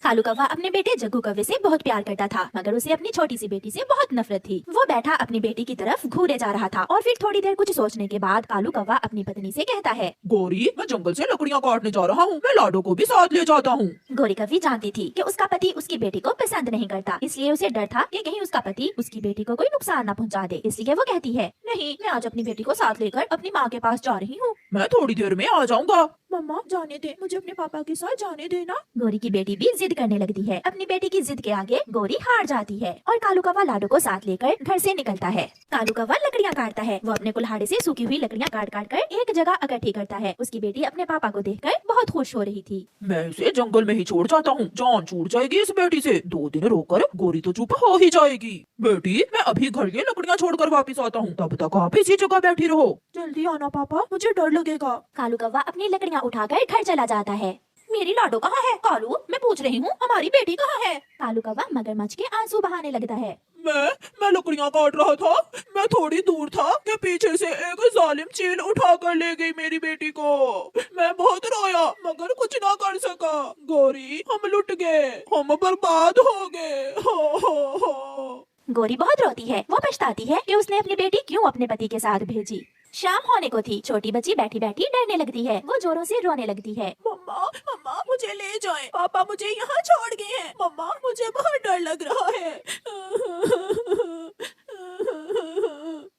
कालू कौवा अपने बेटे जग्गू कौवे से बहुत प्यार करता था, मगर उसे अपनी छोटी सी बेटी से बहुत नफरत थी। वो बैठा अपनी बेटी की तरफ घूरे जा रहा था और फिर थोड़ी देर कुछ सोचने के बाद कालू कौवा अपनी पत्नी से कहता है, गौरी, मैं जंगल से लकड़ियाँ काटने जा रहा हूँ, मैं लाडो को भी साथ ले जाता हूँ। गौरी कौवी जानती थी कि उसका पति उसकी बेटी को पसंद नहीं करता, इसलिए उसे डर था कि कहीं उसका पति उसकी बेटी को कोई नुकसान न पहुंचा दे। इसलिए वो कहती है, नहीं, मैं आज अपनी बेटी को साथ लेकर अपनी माँ के पास जा रही हूँ। मैं थोड़ी देर में आ जाऊंगा। मम्मा जाने दे, मुझे अपने पापा के साथ जाने देना। गौरी की बेटी भी जिद करने लगती है। अपनी बेटी की जिद के आगे गौरी हार जाती है और कालू कौवा लाडो को साथ लेकर घर से निकलता है। कालू कौवा लकड़ियाँ काटता है। वो अपने कुल्हाड़े से सूखी हुई लकड़ियाँ काट काट कर एक जगह इकट्ठी करता है। उसकी बेटी अपने पापा को देखकर बहुत खुश हो रही थी। मैं इसे जंगल में ही छोड़ जाता हूँ, जान छूट जाएगी इस बेटी से। 2 दिन रोकर गौरी तो चुप हो ही जाएगी। बेटी, मैं अभी घर ये लकड़ियाँ छोड़कर वापिस आता हूँ, तब तक आप इसी जगह बैठी रहो। जल्दी आना पापा, मुझे डर लगेगा। कालू कौवा अपनी लकड़ियाँ उठाकर घर चला जाता है। मेरी लाडो कहाँ है? कालू, मैं पूछ रही हूँ, हमारी बेटी कहाँ है? कालू कौवा मगरमच्छ के आंसू बहाने लगता है। मैं लकड़ियाँ काट रहा था, मैं थोड़ी दूर था कि पीछे से एक जालिम चील उठा कर ले गई मेरी बेटी को। मैं बहुत रोया मगर कुछ ना कर सका। गौरी, हम लुट गए, हम बर्बाद हो गए। हो। गौरी बहुत रोती है। वो पछताती है कि उसने अपनी बेटी क्यों अपने पति के साथ भेजी। शाम होने को थी। छोटी बच्ची बैठी बैठी डरने लगती है। वो जोरों से रोने लगती है। मम्मा, मम्मा मुझे ले जाएं। पापा मुझे यहाँ छोड़ गए हैं। मम्मा, मुझे बहुत डर लग रहा है।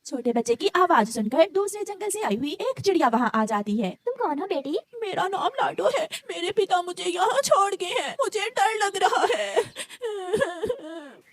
छोटे बच्चे की आवाज सुनकर दूसरे जंगल से आई हुई एक चिड़िया वहाँ आ जाती है। तुम कौन हो बेटी? मेरा नाम लाडो है। मेरे पिता मुझे यहाँ छोड़ गए हैं। मुझे डर लग रहा है।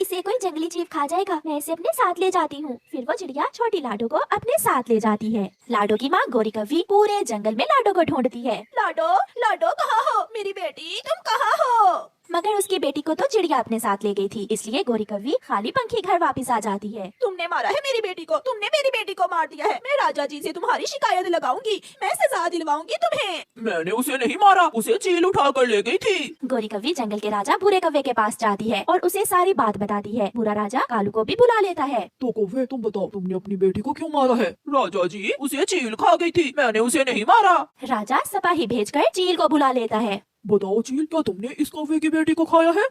इसे कोई जंगली जीव खा जाएगा, मैं इसे अपने साथ ले जाती हूँ। फिर वो चिड़िया छोटी लाडो को अपने साथ ले जाती है। लाडो की माँ गौरी कौवी पूरे जंगल में लाडो को ढूंढती है। लाडो, लाडो कहाँ हो? मेरी बेटी, तुम कहाँ हो? मगर उसकी बेटी को तो चिड़िया अपने साथ ले गई थी, इसलिए गौरी कौवी खाली पंखी घर वापस आ जाती है। तुमने मारा है मेरी बेटी को, तुमने मेरी बेटी को मार दिया है। मैं राजा जी से तुम्हारी शिकायत लगाऊंगी, मैं सजा दिलवाऊंगी तुम्हें। मैंने उसे नहीं मारा, उसे चील उठा कर ले गई थी। गौरी कौवी जंगल के राजा बुरे कौवे के पास जाती है और उसे सारी बात बताती है। बुरा राजा कालू को भी बुला लेता है। तो कौवे, तुम बताओ, तुमने अपनी बेटी को क्यों मारा है? राजा जी, उसे चील खा गई थी, मैंने उसे नहीं मारा। राजा सिपाही भेजकर चील को बुला लेता है। बताओ चील, क्या तुमने इस कौवे की बेटी को खाया है?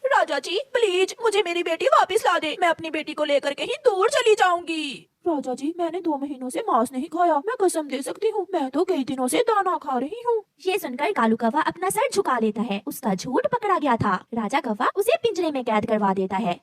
राजा जी प्लीज मुझे मेरी बेटी वापस ला दे। मैं अपनी बेटी को लेकर कहीं दूर चली जाऊंगी। राजा जी, मैंने 2 महीनों से मांस नहीं खाया, मैं कसम दे सकती हूँ। मैं तो कई दिनों से दाना खा रही हूँ। ये सुनकर कालू कौवा अपना सर झुका लेता है। उसका झूठ पकड़ा गया था। राजा कौवा उसे पिंजरे में कैद करवा देता है।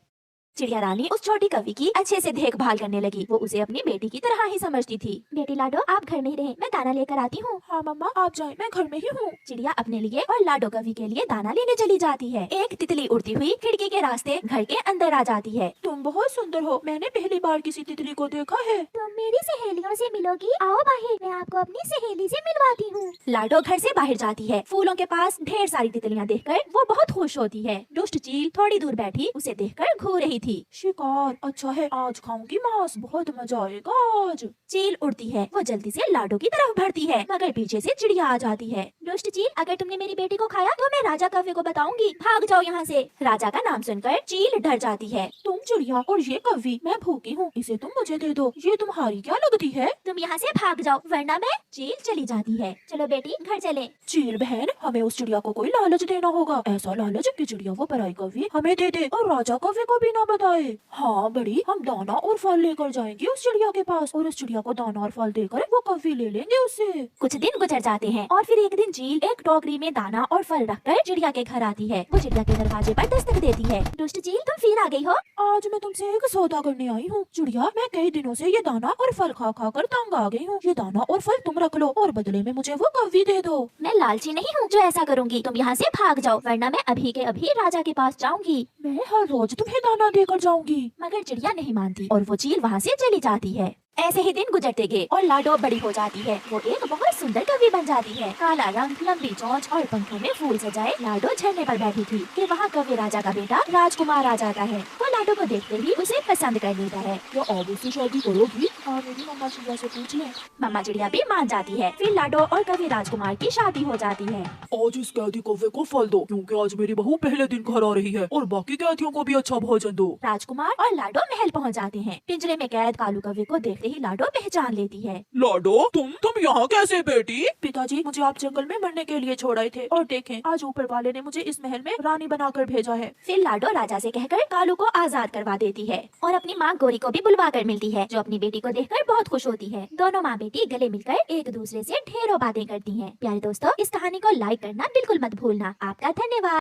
चिड़िया रानी उस छोटी कौवी की अच्छे से देखभाल करने लगी। वो उसे अपनी बेटी की तरह ही समझती थी। बेटी लाडो, आप घर में ही रहे, मैं दाना लेकर आती हूँ। हाँ मम्मा, आप जाएं, मैं घर में ही हूँ। चिड़िया अपने लिए और लाडो कौवी के लिए दाना लेने चली जाती है। एक तितली उड़ती हुई खिड़की के रास्ते घर के अंदर आ जाती है। तुम बहुत सुंदर हो, मैंने पहली बार किसी तितली को देखा है। तुम मेरी सहेलियों से मिलोगी? आओ बाहर, मैं आपको अपनी सहेली से मिलवाती हूँ। लाडो घर से बाहर जाती है। फूलों के पास ढेर सारी तितलियाँ देखकर वो बहुत खुश होती है। दुष्ट चील थोड़ी दूर बैठी उसे देखकर घूर रही थी। शिकार अच्छा है, आज खाऊंगी मांस, बहुत मजा आएगा आज। चील उड़ती है। वो जल्दी से लाडो की तरफ बढ़ती है, मगर पीछे से चिड़िया आ जाती है। दुष्ट चील, अगर तुमने मेरी बेटी को खाया तो मैं राजा कौवे को बताऊंगी, भाग जाओ यहाँ से। राजा का नाम सुनकर चील डर जाती है। तुम चिड़िया और ये कौवी, मैं भूखी हूँ, इसे तुम मुझे दे दो। ये तुम्हारी क्या लगती है? तुम यहाँ से भाग जाओ वरना मैं। चील चली जाती है। चलो बेटी, घर चले। चील बहन, हमें उस चिड़िया को कोई लालच देना होगा। ऐसा लालच कि चिड़िया वो पराई कौवी हमें दे दे और राजा कौवे को भी ना बताए। हाँ बड़ी, हम दाना और फल लेकर जाएंगे उस चिड़िया के पास और उस चिड़िया को दाना और फल देकर वो कौवी ले लेंगे उससे। कुछ दिन गुजर जाते हैं और फिर एक दिन चील एक टोकरी में दाना और फल रखकर चिड़िया के घर आती है। वो चिड़िया के दरवाजे पर दस्तक देती है। दुष्ट चील, तुम फिर आ गई हो? आज मैं तुमसे एक सौदा करने आई हूँ। चिड़िया, मैं कई दिनों से ये दाना और फल खा खा कर तंग आ गई हूँ। ये दाना और फल तुम रख लो और बदले में मुझे वो कौवी दे दो। मैं लालची नहीं हूँ जो ऐसा करूँगी। तुम यहाँ से भाग जाओ वरना मैं अभी के अभी राजा के पास जाऊँगी। मैं हर रोज तुम्हें दाना देकर जाऊंगी। मगर चिड़िया नहीं मानती और वो चील वहाँ से चली जाती है। ऐसे ही दिन गुजरते गए और लाडो बड़ी हो जाती है। वो एक बहुत सुंदर कवि बन जाती है। काला रंग, लंबी चोंच और पंखों में फूल सजाए लाडो झरने पर बैठी थी कि वहाँ कवि राजा का बेटा राजकुमार आ जाता है। वो लाडो को देखते ही उसे पसंद कर लेता है। वो आगे से शादी करोगी? हाँ, मेरी मम्मा चिड़िया से पूछ ले। मम्मा चिड़िया भी मान जाती है। फिर लाडो और कवि राजकुमार की शादी हो जाती है। आज इस कैदी कौवे को फल दो, क्योंकि आज मेरी बहू पहले दिन घर आ रही है, और बाकी कैदियों को भी अच्छा भोजन दो। राजकुमार और लाडो महल पहुँच जाते हैं। पिंजरे में कैद कालू कौवे को देखते ही लाडो पहचान लेती है। लाडो, तुम यहाँ कैसे बेटी? पिताजी, मुझे आप जंगल में मरने के लिए छोड़ आए थे और देखें आज ऊपर वाले ने मुझे इस महल में रानी बनाकर भेजा है। फिर लाडो राजा से कहकर कालू को आजाद करवा देती है और अपनी माँ गोरी को भी बुलवा कर मिलती है, जो अपनी बेटी को देखकर बहुत खुश होती है। दोनों माँ बेटी गले मिलकर एक दूसरे से ढेरों बातें करती हैं। प्यारे दोस्तों, इस कहानी को लाइक करना बिल्कुल मत भूलना। आपका धन्यवाद।